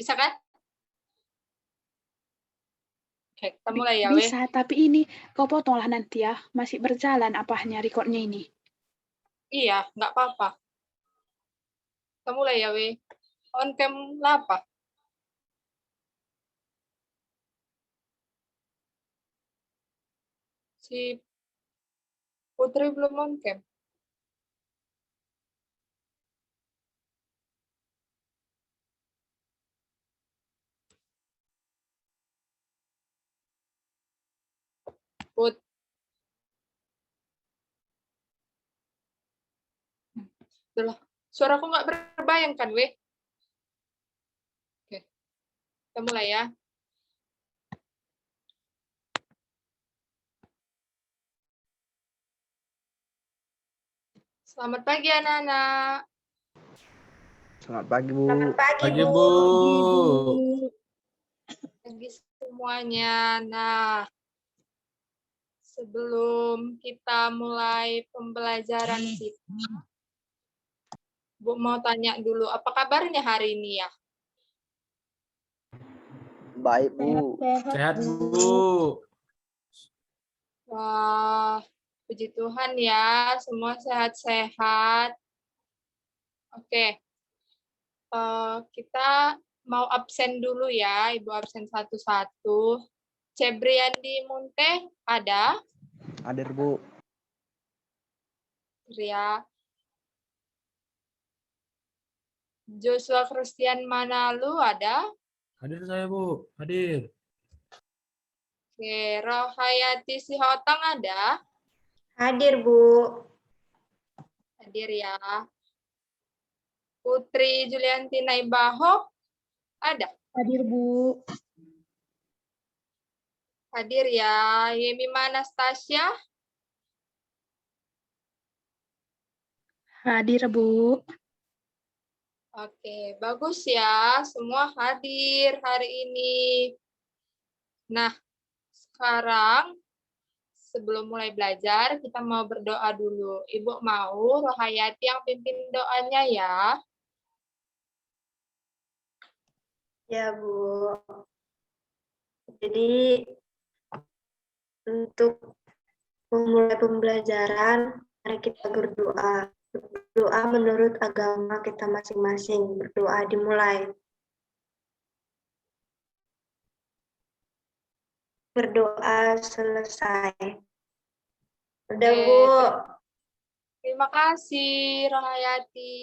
Bisa kan? Oke, kita mulai ya, Bisa, tapi ini kau potonglah nanti ya. Masih berjalan apanya recordnya ini. Iya, nggak apa-apa. Kita mulai ya, We. On cam lah apa? Si Putri belum on cam. Put. Itulah. Suaraku nggak berbayang kan, We? Oke, kita mulai ya. Selamat pagi, anak-anak. Selamat pagi, Bu. Selamat pagi, Bu. Pagi semuanya. Nah, sebelum kita mulai pembelajaran kita, Bu mau tanya dulu, apa kabarnya hari ini ya? Baik, Bu. Sehat, Bu. Wah, puji Tuhan ya, semua sehat-sehat. Oke, kita mau absen dulu ya, Ibu absen satu-satu. Cebriandi Munte ada? Hadir, Bu. Ya. Joshua Christian Manalu ada? Hadir saya, Bu. Hadir. Oke, Rohayati Sihotang ada? Hadir, Bu. Hadir ya. Putri Julianti Naibaho ada? Hadir, Bu. Hadir ya. Yemima Anastasia Hadir, Bu. Oke, bagus ya. Semua hadir hari ini. Nah, sekarang sebelum mulai belajar, kita mau berdoa dulu. Ibu mau Rohayati yang pimpin doanya ya. Ya, Bu. Jadi, untuk memulai pembelajaran, mari kita berdoa. Berdoa menurut agama kita masing-masing. Berdoa dimulai. Berdoa selesai. Udah, Oke, Bu. terima kasih Rohayati.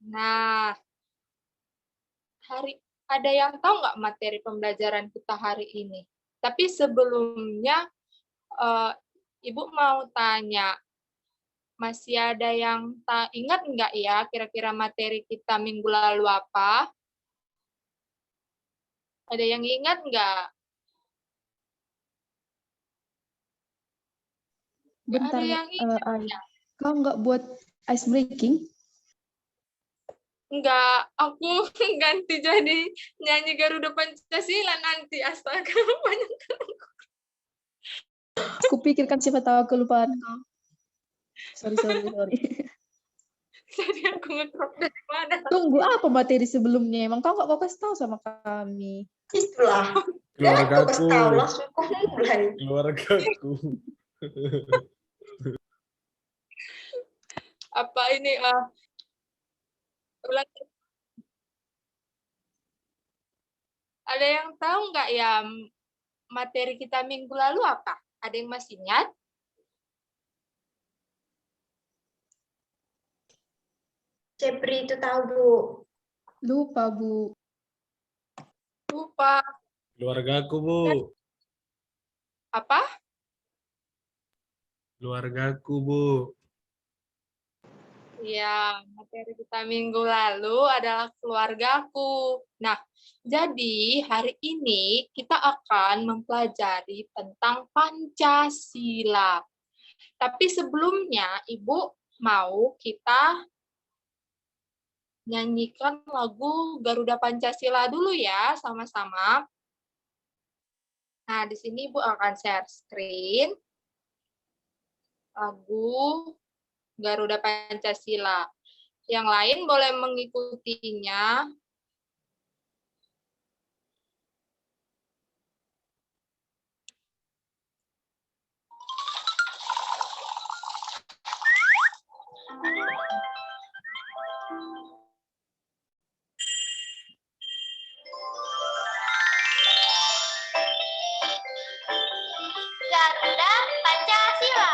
Nah, ada yang tahu nggak materi pembelajaran kita hari ini? Tapi sebelumnya, Ibu mau tanya, masih ada yang tak ingat nggak ya kira-kira materi kita minggu lalu apa? Ada yang ingat nggak? Nggak Bentar, ada yang ingat ya? kau nggak buat ice breaking? Enggak, aku ganti jadi nyanyi Garuda Pancasila nanti. Astaga, banyak. Kupikirkan siapa tahu kelupaan kau. Sorry. Tadi aku nge-crop dari mana? Tunggu apa materi sebelumnya? Emang kau nggak mau kasih tahu sama kami? Itulah. Keluargaku. Langsung mulai. Keluargaku. Apa ini? Ada yang tahu nggak ya materi kita minggu lalu apa? Ada yang masih ingat? Cepri itu tahu, Bu. Lupa, Bu. Lupa. Keluargaku, Bu. Apa? Keluargaku, Bu. Ya, materi kita minggu lalu adalah keluargaku. Nah, jadi hari ini kita akan mempelajari tentang Pancasila. Tapi sebelumnya, Ibu mau kita nyanyikan lagu Garuda Pancasila dulu ya, sama-sama. Nah, di sini Ibu akan share screen lagu Garuda Pancasila. Yang lain boleh mengikutinya. Garuda Pancasila.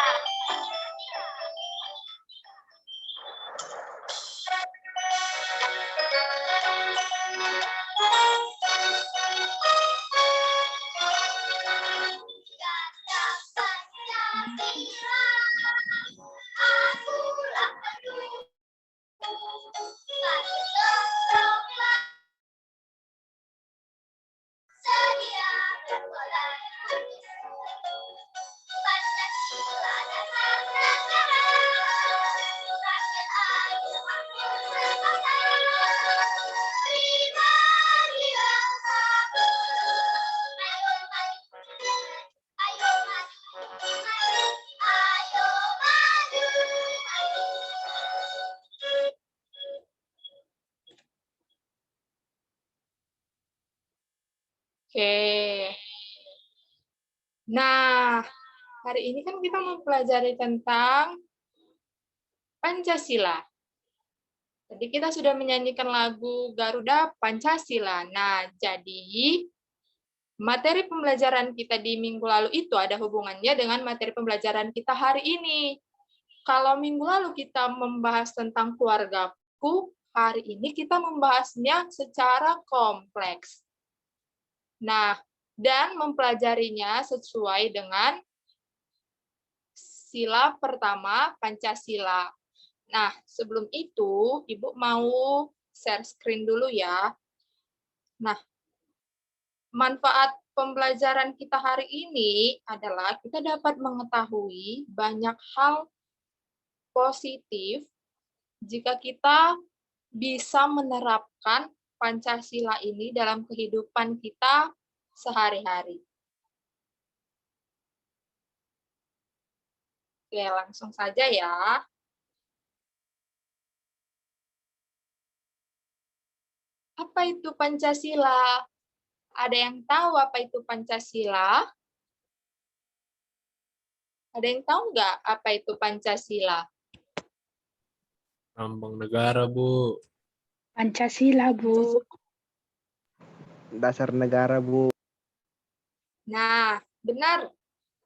Oke. Nah, hari ini kan kita mempelajari tentang Pancasila. Tadi kita sudah menyanyikan lagu Garuda Pancasila. Nah, jadi materi pembelajaran kita di minggu lalu itu ada hubungannya dengan materi pembelajaran kita hari ini. Kalau minggu lalu kita membahas tentang keluargaku, hari ini kita membahasnya secara kompleks. Nah, dan mempelajarinya sesuai dengan sila pertama Pancasila. Nah, sebelum itu, Ibu mau share screen dulu ya. Nah, manfaat pembelajaran kita hari ini adalah kita dapat mengetahui banyak hal positif jika kita bisa menerapkan Pancasila ini dalam kehidupan kita sehari-hari. Oke, langsung saja ya. Apa itu Pancasila? Ada yang tahu apa itu Pancasila? Ada yang tahu nggak apa itu Pancasila? Lambang negara, Bu. Pancasila, Bu. Dasar negara, Bu. Nah, benar.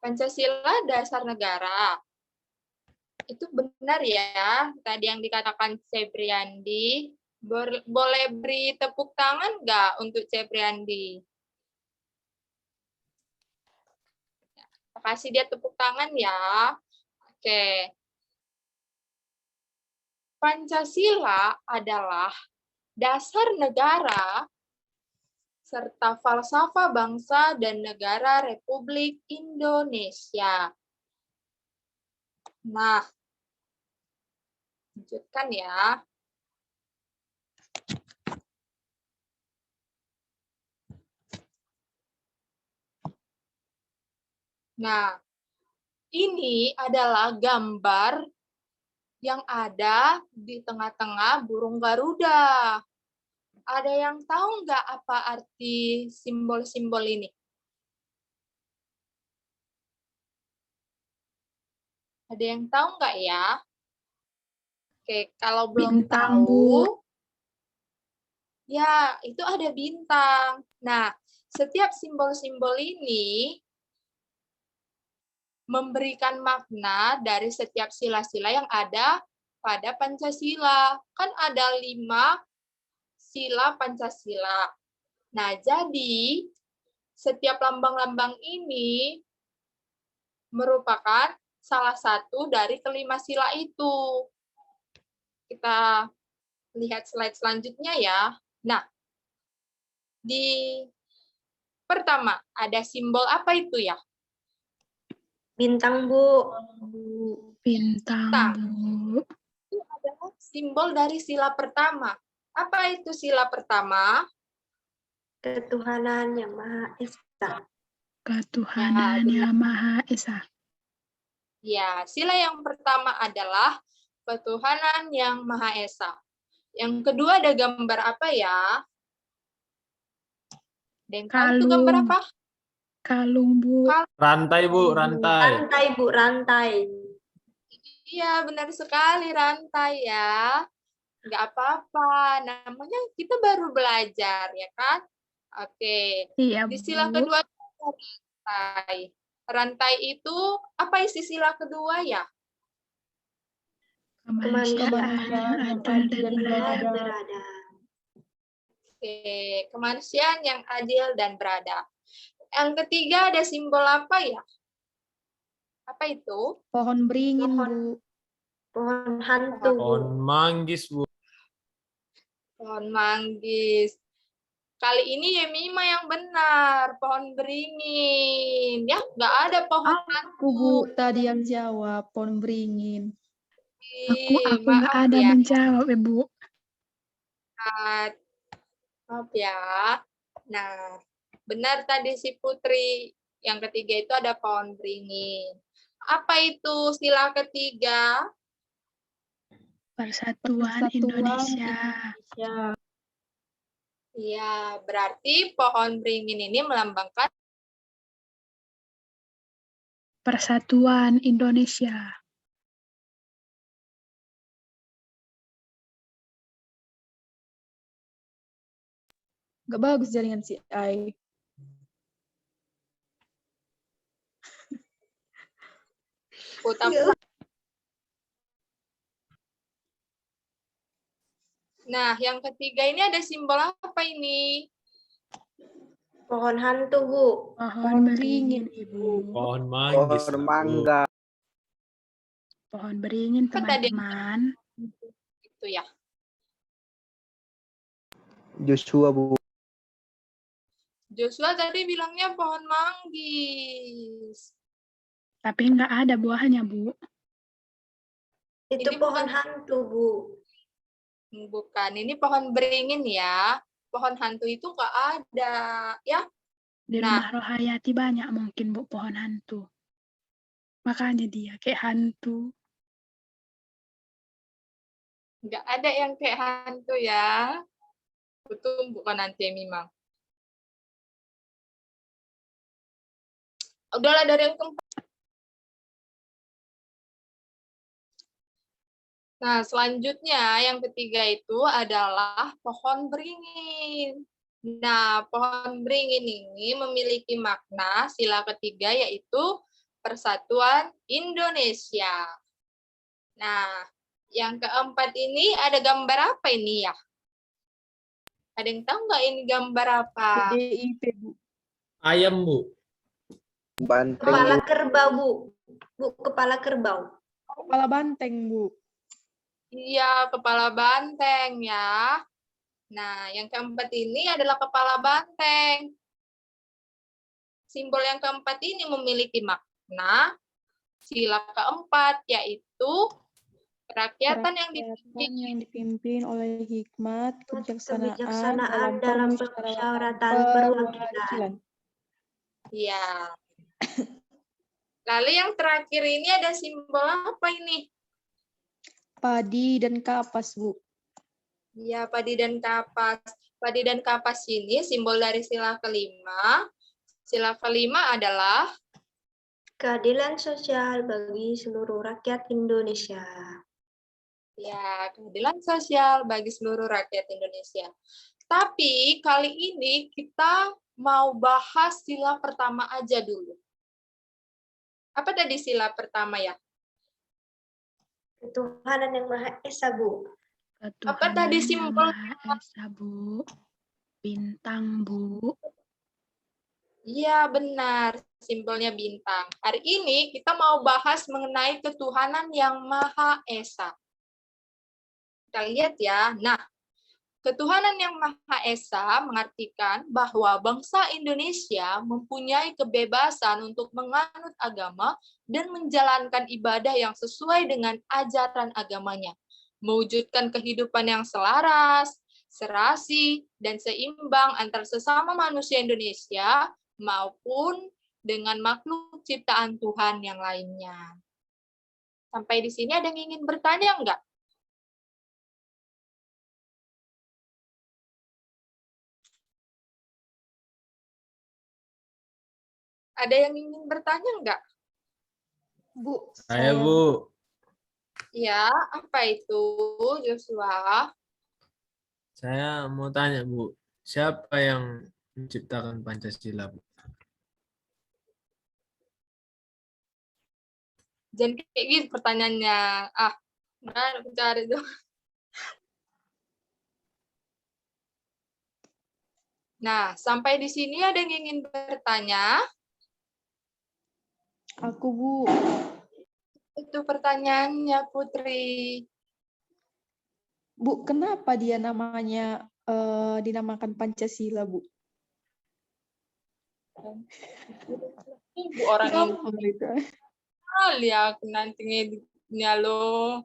Pancasila dasar negara. Itu benar ya, tadi yang dikatakan Cebriandi. Boleh beri tepuk tangan nggak untuk Cebriandi? Kasih dia tepuk tangan ya. Oke. Pancasila adalah dasar negara serta falsafah bangsa dan negara Republik Indonesia. Nah, lanjutkan ya. Nah, ini adalah gambar yang ada di tengah-tengah burung Garuda. Ada yang tahu nggak apa arti simbol-simbol ini? Ada yang tahu nggak ya? Oke, kalau belum Bintang, tahu, Bu. ya itu ada bintang. Nah, setiap simbol-simbol ini memberikan makna dari setiap sila-sila yang ada pada Pancasila. Kan ada 5 sila Pancasila. Nah, jadi setiap lambang-lambang ini merupakan salah satu dari kelima sila itu. Kita lihat slide selanjutnya ya. Nah, di pertama ada simbol apa itu ya? Bintang, Bu. Bintang, Bu. Itu adalah simbol dari sila pertama. Apa itu sila pertama? Ketuhanan Yang Maha Esa. Ketuhanan Ya, Yang Maha Esa. Ya, sila yang pertama adalah ketuhanan yang Maha Esa. Yang kedua ada gambar apa ya? Ada yang tahu itu gambar Kalung. apa? Kalung, Bu. Rantai, Bu, rantai. Rantai, Bu, rantai. Iya, benar sekali, rantai ya. Nggak apa-apa, namanya kita baru belajar, ya kan? Oke, Iya, di sila Bu. kedua rantai. Rantai itu, apa isi sila kedua ya? Kemanusiaan adil dan beradab. Oke, kemanusiaan yang adil dan beradab. Yang ketiga ada simbol apa ya? Apa itu? Pohon beringin, Pohon. Bu. Pohon hantu, Bu. Pohon manggis, Bu. Pohon manggis. Kali ini Yemima yang benar, pohon beringin. Ya, nggak ada pohon Aku, Bu, tadi yang jawab pohon beringin. Aku nggak Maaf ada ya. menjawab, Bu. Maaf ya. Nah, benar tadi si Putri. Yang ketiga itu ada pohon beringin. Apa itu sila ketiga? Persatuan Indonesia. Iya, berarti pohon beringin ini melambangkan Persatuan Indonesia. Gak bagus jaringan si Ai. Nah, yang ketiga ini ada simbol apa ini? Pohon hantu, Bu. Pohon beringin, Ibu. Pohon manggis, Pohon Bu. mangga. Pohon beringin, Apa tadi? teman-teman. Itu ya. Joshua, Bu. Joshua tadi bilangnya pohon manggis. Tapi nggak ada buahnya, Bu. Itu Ini pohon bukan- hantu, Bu. Bukan, ini pohon beringin ya. Pohon hantu itu nggak ada. Ya, Di Nah. rumah Rohayati banyak mungkin, Bu, pohon hantu. Makanya dia kayak hantu. nggak ada yang kayak hantu ya. Itu bukan nanti memang. Udahlah dari yang keempat. Nah, selanjutnya yang ketiga itu adalah pohon beringin. Nah, pohon beringin ini memiliki makna sila ketiga yaitu Persatuan Indonesia. Nah, yang keempat ini ada gambar apa ini ya? Ada yang tahu nggak ini gambar apa? PDIP, Bu. Ayam, Bu. Banteng, Kepala Bu. kerbau, Bu. Bu, kepala kerbau. Kepala banteng, Bu. Iya, kepala banteng ya. Nah, yang keempat ini adalah kepala banteng. Simbol yang keempat ini memiliki makna sila keempat, yaitu kerakyatan yang dipimpin oleh hikmat, Kebijaksanaan dalam permusyawaratan perwakilan. Iya. Lalu yang terakhir ini ada simbol apa ini? Padi dan kapas, Bu. Iya, padi dan kapas. Padi dan kapas ini simbol dari sila kelima. Sila kelima adalah Keadilan sosial bagi seluruh rakyat Indonesia. ya, keadilan sosial bagi seluruh rakyat Indonesia. Tapi kali ini kita mau bahas sila pertama aja dulu. Apa tadi sila pertama ya? Ketuhanan yang Maha Esa, Bu. Apa tadi simbol? Maha Esa, Bu. Bintang, Bu. Iya, benar. Simbolnya bintang. Hari ini kita mau bahas mengenai ketuhanan yang Maha Esa. Kita lihat ya. Nah, ketuhanan yang Maha Esa mengartikan bahwa bangsa Indonesia mempunyai kebebasan untuk menganut agama dan menjalankan ibadah yang sesuai dengan ajaran agamanya, mewujudkan kehidupan yang selaras, serasi, dan seimbang antar sesama manusia Indonesia maupun dengan makhluk ciptaan Tuhan yang lainnya. Sampai di sini ada yang ingin bertanya enggak? Ada yang ingin bertanya enggak? Bu, Saya, Bu. Ya, apa itu, Joshua? Saya mau tanya, Bu. Siapa yang menciptakan Pancasila, Bu? Jangan kayak gitu pertanyaannya. Mana aku cari tuh. Nah, sampai di sini ada yang ingin bertanya? aku Bu. Itu pertanyaannya, Putri. Bu, kenapa dia namanya dinamakan Pancasila, Bu? Ibu orang yang Gampang itu. kali aku nanti ngeditnya loh.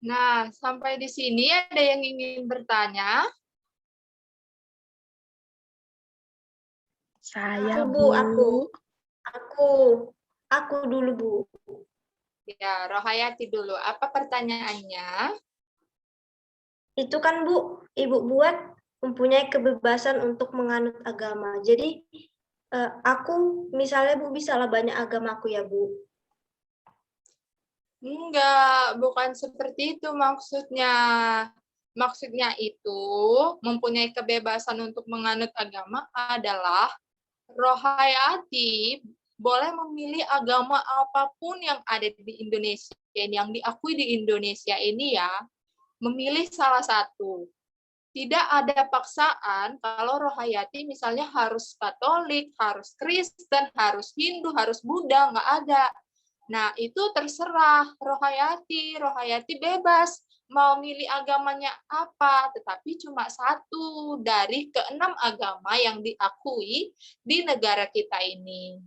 Nah, sampai di sini ada yang ingin bertanya? Saya, Aku, Bu. Aku dulu, Bu. Ya, Rohayati dulu. Apa pertanyaannya? Itu kan, Bu, Ibu buat mempunyai kebebasan untuk menganut agama. Jadi, aku, misalnya, Bu, bisalah banyak agamaku ya, Bu. Enggak, bukan seperti itu maksudnya. Maksudnya itu mempunyai kebebasan untuk menganut agama adalah Rohayati boleh memilih agama apapun yang ada di Indonesia, yang diakui di Indonesia ini ya, memilih salah satu. Tidak ada paksaan kalau Rohayati misalnya harus Katolik, harus Kristen, harus Hindu, harus Buddha, nggak ada. Nah, itu terserah Rohayati. Rohayati bebas mau milih agamanya apa, tetapi cuma satu dari ke-6 agama yang diakui di negara kita ini.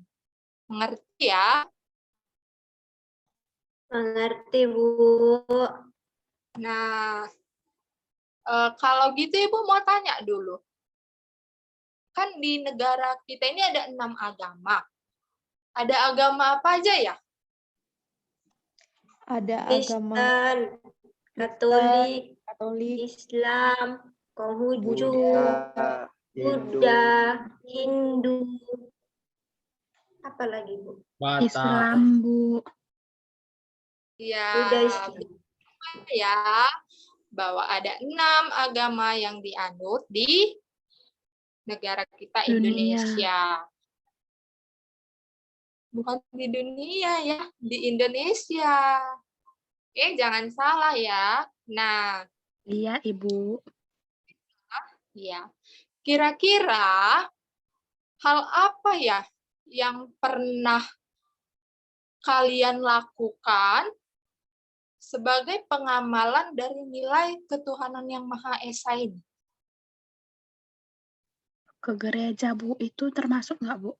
Mengerti ya? Mengerti, Bu. Nah, kalau gitu Ibu mau tanya dulu. Kan di negara kita ini ada 6 agama. Ada agama apa aja ya? Ada agama Kristen, Katolik, Katolik, Islam, Konghucu, Buddha, Hindu, Buddha, Hindu. Apa lagi, Bu? Batak. Islam, Bu. Ya, Buddha, Islam. ya, bahwa ada 6 agama yang dianut di negara kita Dunia. Indonesia. Bukan di dunia ya, di Indonesia. Oke, jangan salah ya. Nah, Iya, Ibu. ya. Kira-kira hal apa ya yang pernah kalian lakukan sebagai pengamalan dari nilai ketuhanan yang Maha Esa ini? Ke gereja, Bu. Itu termasuk nggak, Bu?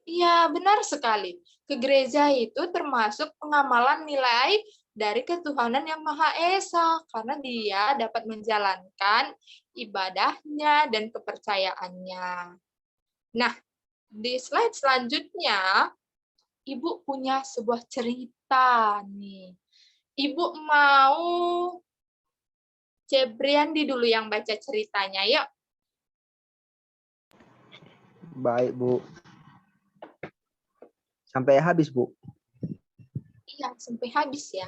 Iya, benar sekali. Ke gereja itu termasuk pengamalan nilai dari ketuhanan yang Maha Esa, karena dia dapat menjalankan ibadahnya dan kepercayaannya. Nah, di slide selanjutnya, Ibu punya sebuah cerita nih. Ibu mau Cebriandi dulu yang baca ceritanya, yuk. baik Bu. Sampai habis Bu. Iya, sampai habis ya.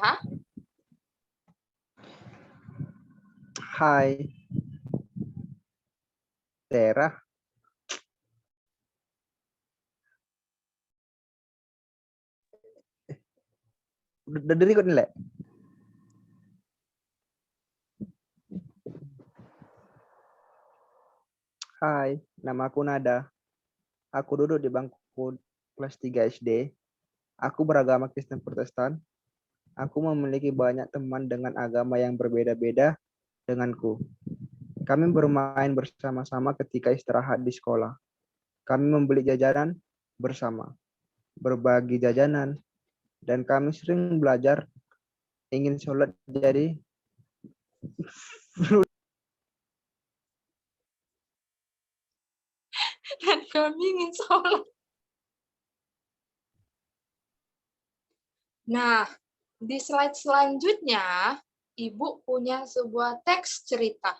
Hai. Tera. Udah dari kok nilai? Hai, nama aku Nada. Aku duduk di bangku kelas 3 SD. Aku beragama Kristen Protestan. Aku memiliki banyak teman dengan agama yang berbeda-beda denganku. Kami bermain bersama-sama ketika istirahat di sekolah. Kami membeli jajanan bersama, berbagi jajanan, dan kami sering belajar ingin sholat jadi Dan kami ingin sholat. Nah, di slide selanjutnya, Ibu punya sebuah teks cerita.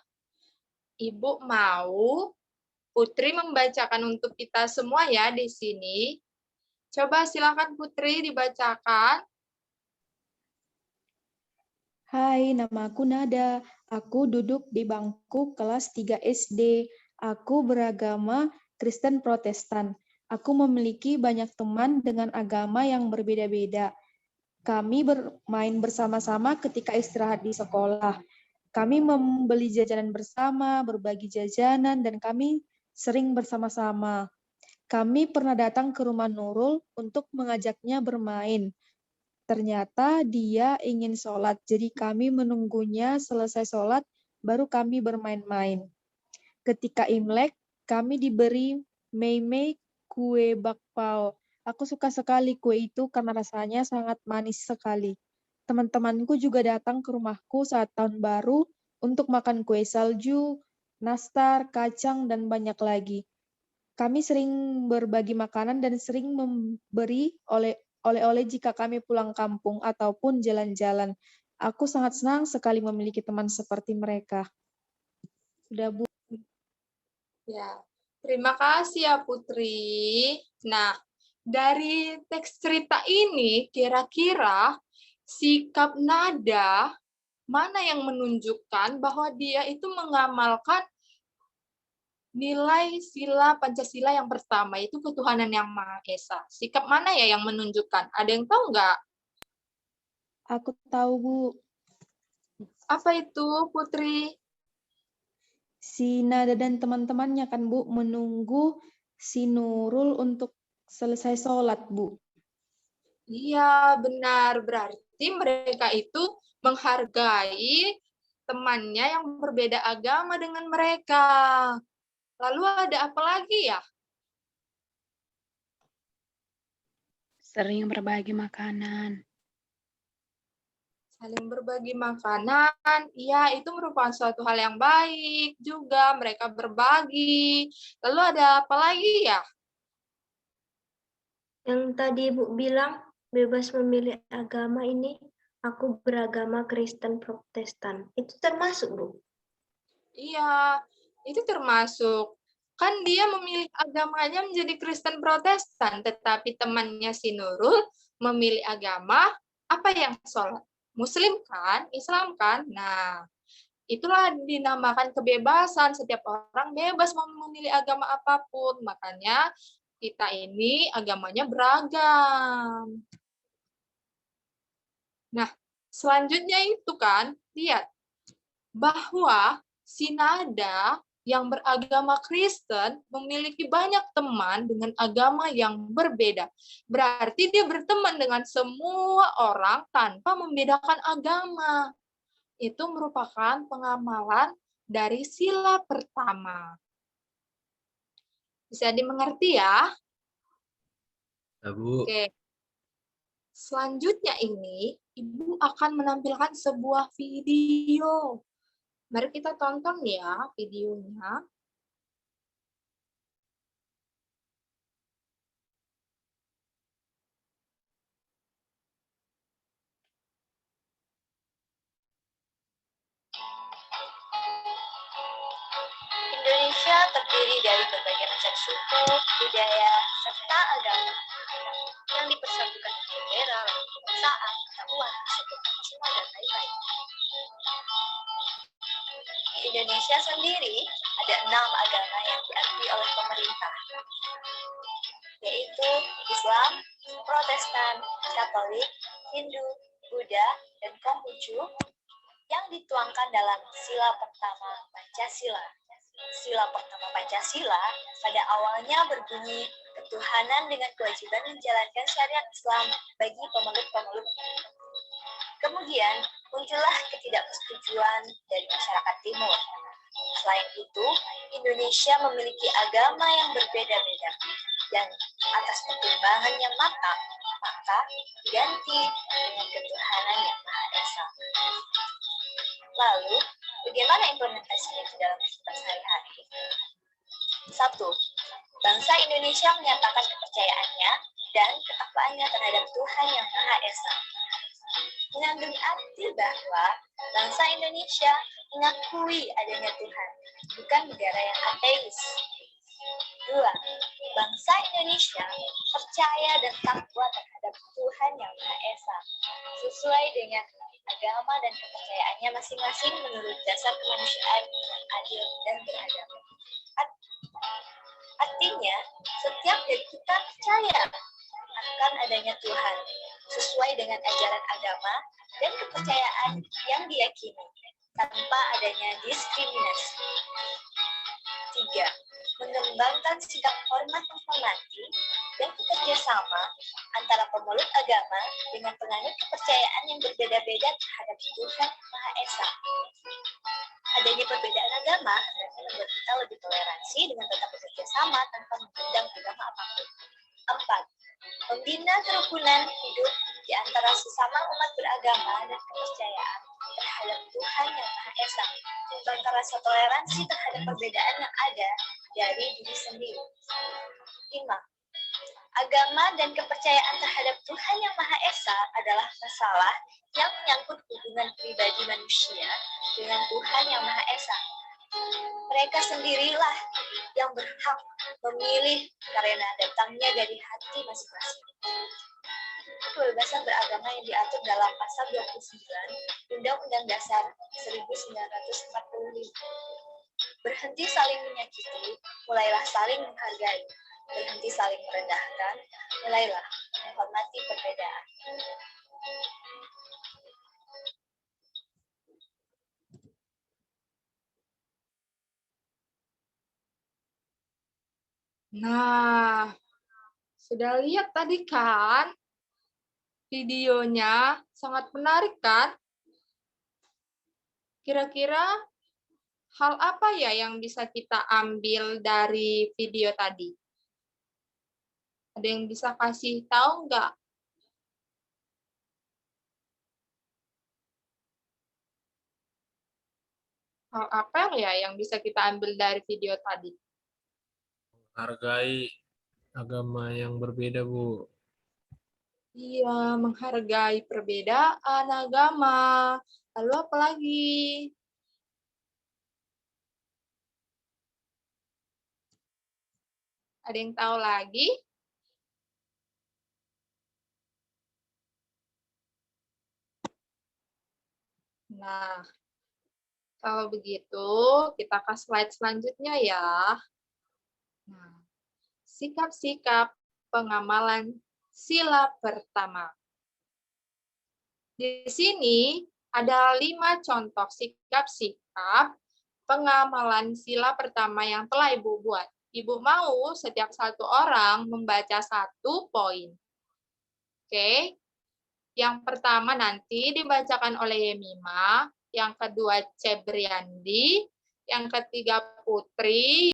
Ibu mau Putri membacakan untuk kita semua ya di sini. Coba silakan Putri dibacakan. Hai, nama aku Nada. Aku duduk di bangku kelas 3 SD. Aku beragama Kristen Protestan. Aku memiliki banyak teman dengan agama yang berbeda-beda. Kami bermain bersama-sama ketika istirahat di sekolah. Kami membeli jajanan bersama, berbagi jajanan, dan kami sering bersama-sama. Kami pernah datang ke rumah Nurul untuk mengajaknya bermain. Ternyata dia ingin sholat, jadi kami menunggunya selesai sholat, baru kami bermain-main. Ketika Imlek, kami diberi mei-mei kue bakpao. Aku suka sekali kue itu karena rasanya sangat manis sekali. Teman-temanku juga datang ke rumahku saat tahun baru untuk makan kue salju, nastar, kacang, dan banyak lagi. Kami sering berbagi makanan dan sering memberi oleh-oleh jika kami pulang kampung ataupun jalan-jalan. Aku sangat senang sekali memiliki teman seperti mereka. Sudah, Bu. Ya, terima kasih ya Putri. Nah, dari teks cerita ini kira-kira sikap Nada mana yang menunjukkan bahwa dia itu mengamalkan nilai sila Pancasila yang pertama, itu ketuhanan yang Maha Esa. Sikap mana ya yang menunjukkan? Ada yang tahu nggak? Aku tahu, Bu. Apa itu, Putri? Si Nada dan teman-temannya kan, Bu, menunggu si Nurul untuk selesai sholat, Bu. Iya, benar. Berarti mereka itu menghargai temannya yang berbeda agama dengan mereka. Lalu ada apa lagi ya? Sering berbagi makanan. Saling berbagi makanan, iya itu merupakan suatu hal yang baik juga, mereka berbagi. Lalu ada apa lagi ya? Yang tadi Ibu bilang, bebas memilih agama ini, aku beragama Kristen Protestan. Itu termasuk, Bu? Iya, itu termasuk. Kan dia memilih agamanya menjadi Kristen Protestan, tetapi temannya si Nurul memilih agama apa yang sholat? Muslim kan? Islam kan? Nah, itulah dinamakan kebebasan. Setiap orang bebas mau memilih agama apapun. Makanya kita ini agamanya beragam. Nah, selanjutnya itu kan, lihat bahwa si Nada yang beragama Kristen memiliki banyak teman dengan agama yang berbeda. Berarti dia berteman dengan semua orang tanpa membedakan agama. Itu merupakan pengamalan dari sila pertama. Bisa dimengerti ya? Ya, Bu. Oke. Selanjutnya ini, Ibu akan menampilkan sebuah video. Mari kita tonton ya videonya. Indonesia terdiri dari berbagai macam suku, budaya, serta agama yang dipersatukan dengan bendera, kebangsaan, ketahuan, suku Cina, dan lain-lain. Di Indonesia sendiri ada 6 agama yang diakui oleh pemerintah, yaitu Islam, Protestan, Katolik, Hindu, Buddha, dan Konghucu yang dituangkan dalam sila pertama Pancasila. Sila pertama Pancasila pada awalnya berbunyi ketuhanan dengan kewajiban menjalankan syariat Islam bagi pemeluk-pemeluk. Kemudian muncullah ketidaksetujuan dari masyarakat timur. Selain itu, Indonesia memiliki agama yang berbeda-beda dan atas pertimbangan yang matang, maka diganti dengan ketuhanan yang Maha Esa. Lalu, bagaimana implementasinya di dalam kehidupan sehari-hari? 1. Bangsa Indonesia menyatakan kepercayaannya dan ketakwaannya terhadap Tuhan yang Maha Esa. mengandung arti bahwa bangsa Indonesia mengakui adanya Tuhan, bukan negara yang ateis. 2. Bangsa Indonesia percaya dan takwa terhadap Tuhan Yang Maha Esa, sesuai dengan agama dan kepercayaannya masing-masing menurut dasar kemanusiaan yang adil dan beradab. Artinya, setiap dari kita percaya akan adanya Tuhan, sesuai dengan ajaran agama dan kepercayaan yang diyakini, tanpa adanya diskriminasi. 3. Mengembangkan sikap hormat menghormati dan bekerja sama antara pemeluk agama dengan penganut kepercayaan yang berbeda-beda terhadap Tuhan Maha Esa. Adanya perbedaan agama hendaknya membuat kita lebih toleransi dengan tetap bekerja sama tanpa memandang agama apapun. 4. Membina kerukunan hidup di antara sesama umat beragama dan kepercayaan terhadap Tuhan Yang Maha Esa, membangkitkan rasa toleransi terhadap perbedaan yang ada dari diri sendiri. 5. Agama dan kepercayaan terhadap Tuhan Yang Maha Esa adalah masalah yang menyangkut hubungan pribadi manusia dengan Tuhan Yang Maha Esa. Mereka sendirilah yang berhak memilih karena datangnya dari hati masing-masing. Kebebasan beragama yang diatur dalam pasal 29 Undang-Undang Dasar 1945. Berhenti saling menyakiti, mulailah saling menghargai. Berhenti saling merendahkan, mulailah menghormati perbedaan. Nah, sudah lihat tadi kan? Videonya sangat menarik kan? Kira-kira hal apa ya yang bisa kita ambil dari video tadi? Ada yang bisa kasih tahu nggak? Hal apa ya yang bisa kita ambil dari video tadi? Hargai agama yang berbeda, Bu. Iya, menghargai perbedaan agama. Lalu apa lagi? Ada yang tahu lagi? Nah, kalau begitu kita ke slide selanjutnya ya. Nah, sikap-sikap pengamalan sila pertama. Di sini ada 5 contoh sikap-sikap pengamalan sila pertama yang telah Ibu buat. Ibu mau setiap satu orang membaca 1 poin. Oke. Yang pertama nanti dibacakan oleh Yemima, yang kedua Cebriandi, yang ketiga Putri,